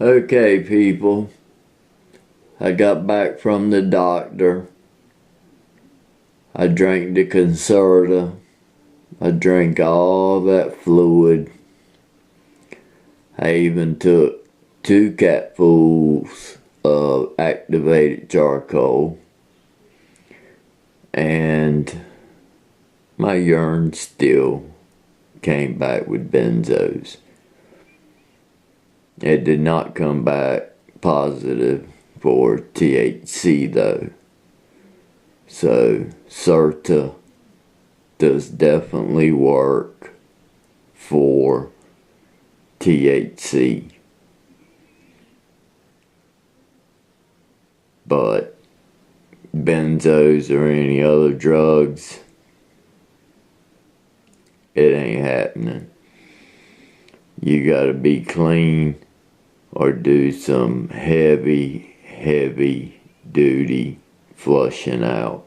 Okay, people, I got back from the doctor. I drank the Concerta. I drank all that fluid. I even took 2 capfuls of activated charcoal. And my urine still came back with benzos. It did not come back positive for THC though. So Cerro does definitely work for THC. But benzos or any other drugs, it ain't happening. You gotta be clean or do some heavy duty flushing out.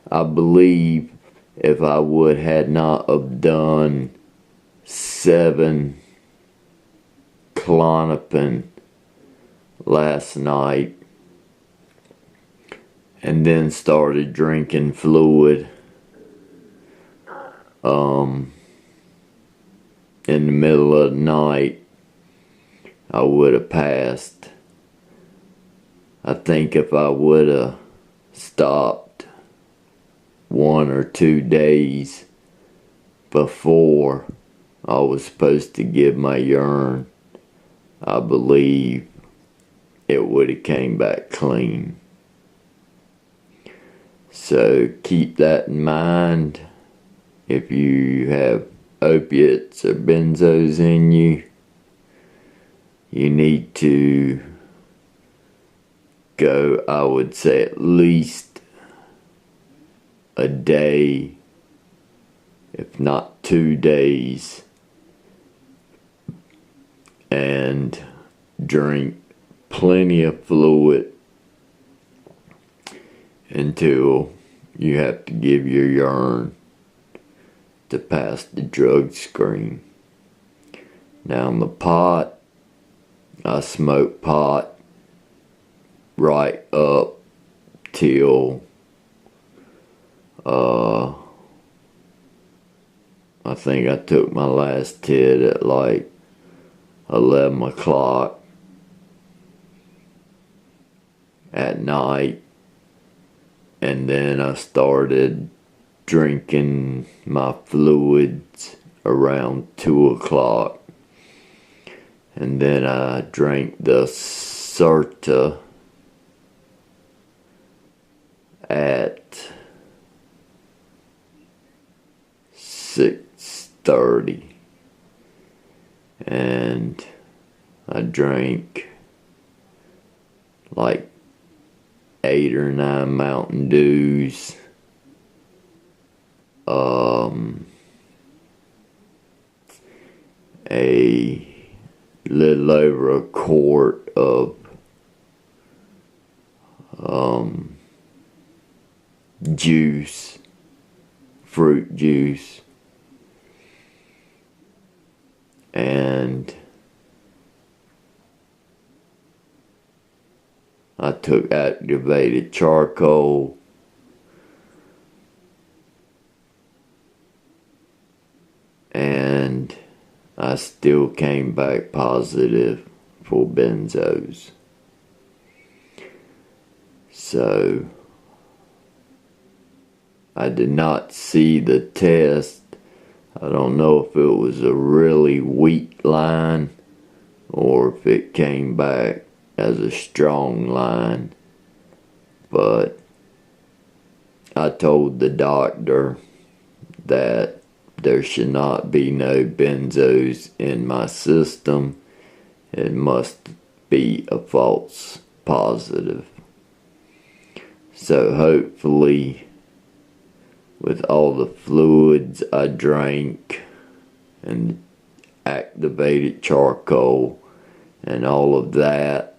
I believe if I had not have done 7 Klonopin last night and then started drinking fluid in the middle of the night, I would have passed. I think if I would have stopped 1 or 2 days before I was supposed to give my urine, I believe it would have came back clean. So keep that in mind. If you have opiates or benzos in you, you need to go, I would say, at least a day, if not 2 days, and drink plenty of fluid until you have to give your urine to pass the drug screen. Now, on the pot, I smoke pot right up till I think I took my last hit at like 11 o'clock at night, and then I started drinking my fluids around 2 o'clock, and then I drank the Cerro at 6:30, and I drank like 8 or 9 Mountain Dews, a little over a quart of juice, fruit juice, and I took activated charcoal, and I still came back positive for benzos. So I did not see the test. I don't know if it was a really weak line or if it came back as a strong line. But I told the doctor that there should not be no benzos in my system. It must be a false positive. So hopefully, with all the fluids I drank and activated charcoal and all of that,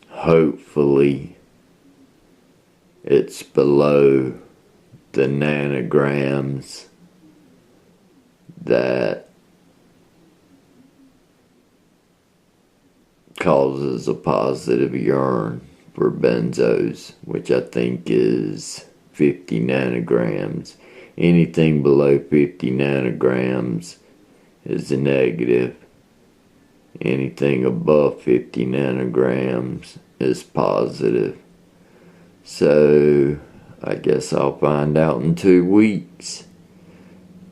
hopefully it's below the nanograms that causes a positive urine for benzos, which I think is 50 nanograms. Anything below 50 nanograms is a negative. Anything above 50 nanograms is positive. So I guess I'll find out in 2 weeks.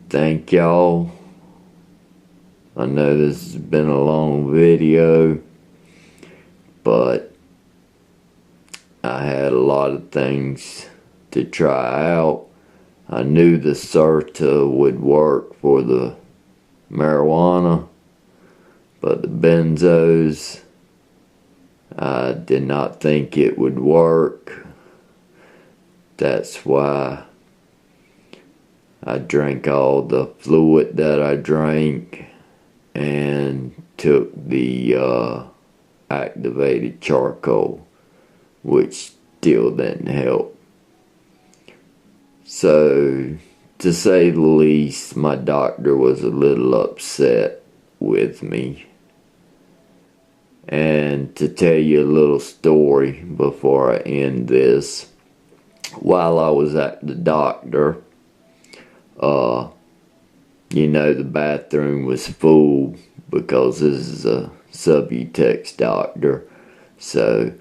Thank y'all. I know this has been a long video, but I had a lot of things to try out. I knew the Cerro would work for the marijuana, but the benzos, I did not think it would work. That's why I drank all the fluid that I drank and took the activated charcoal, which still didn't help. So, to say the least, my doctor was a little upset with me. And to tell you a little story before I end this, while I was at the doctor, the bathroom was full because this is a Subutex doctor. So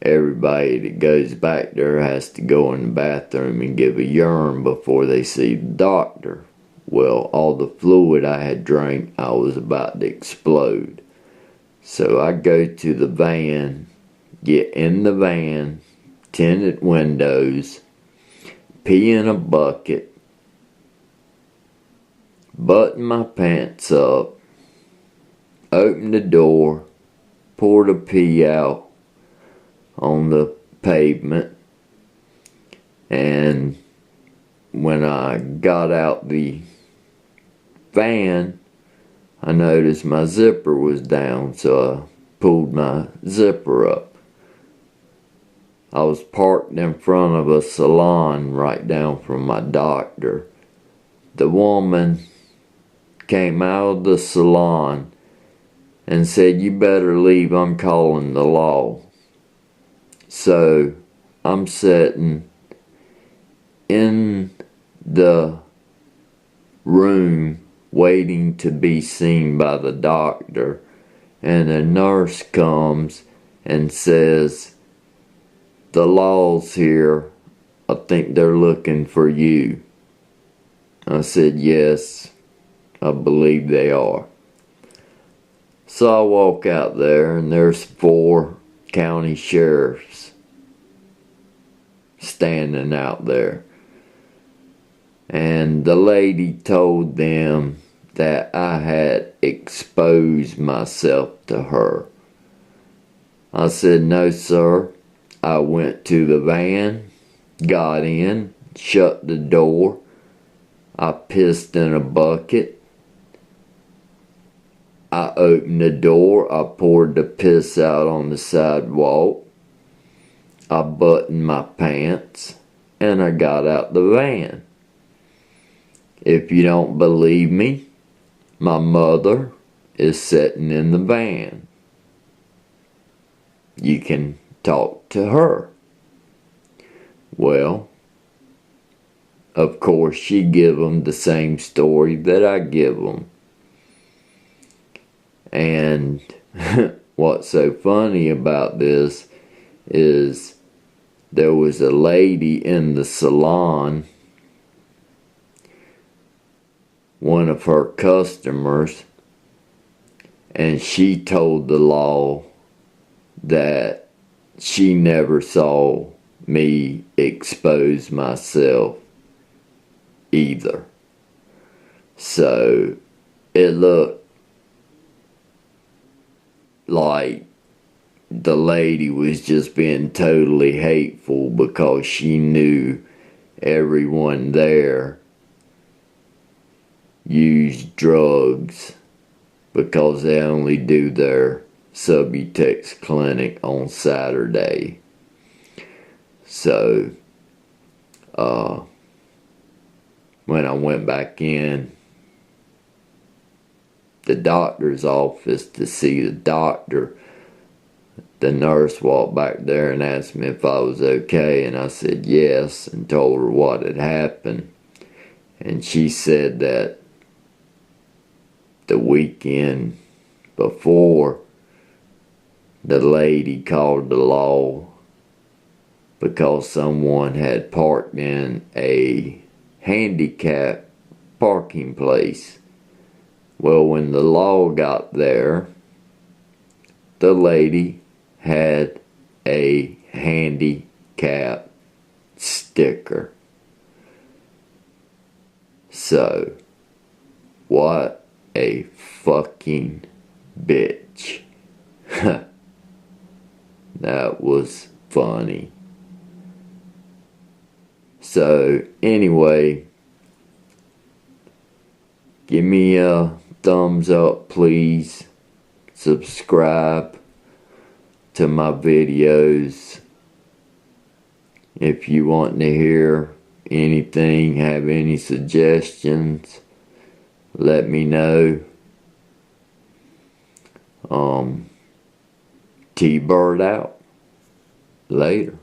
everybody that goes back there has to go in the bathroom and give a urine before they see the doctor. Well, all the fluid I had drank, I was about to explode. So I go to the van, get in the van, tinted windows, pee in a bucket, button my pants up, open the door, pour the pee out on the pavement, and when I got out the van, I noticed my zipper was down, so I pulled my zipper up. I was parked in front of a salon right down from my doctor. The woman came out of the salon and said, "You better leave, I'm calling the law." So I'm sitting in the room waiting to be seen by the doctor, and a nurse comes and says, "The law's here. I think they're looking for you." I said, "Yes, I believe they are." So I walk out there, and there's 4 county sheriffs standing out there. And the lady told them that I had exposed myself to her. I said, "No, sir. I went to the van, got in, shut the door. I pissed in a bucket. I opened the door. I poured the piss out on the sidewalk. I buttoned my pants, and I got out the van. If you don't believe me, my mother is sitting in the van. You can talk to her." Well, of course, she give them the same story that I give them. And what's so funny about this is there was a lady in the salon, one of her customers, and she told the law that she never saw me expose myself either. So it looked like the lady was just being totally hateful because she knew everyone there used drugs because they only do their Subutex clinic on Saturday. So when I went back in, the doctor's office to see the doctor, the nurse walked back there and asked me if I was okay, and I said yes and told her what had happened. And she said that the weekend before, the lady called the law because someone had parked in a handicap parking place. Well, when the law got there, the lady had a handicap sticker. So, what a fucking bitch. That was funny. So, anyway, give me a thumbs up, please. Subscribe to my videos. If you want to hear anything, have any suggestions, let me know. T-Bird out. Later.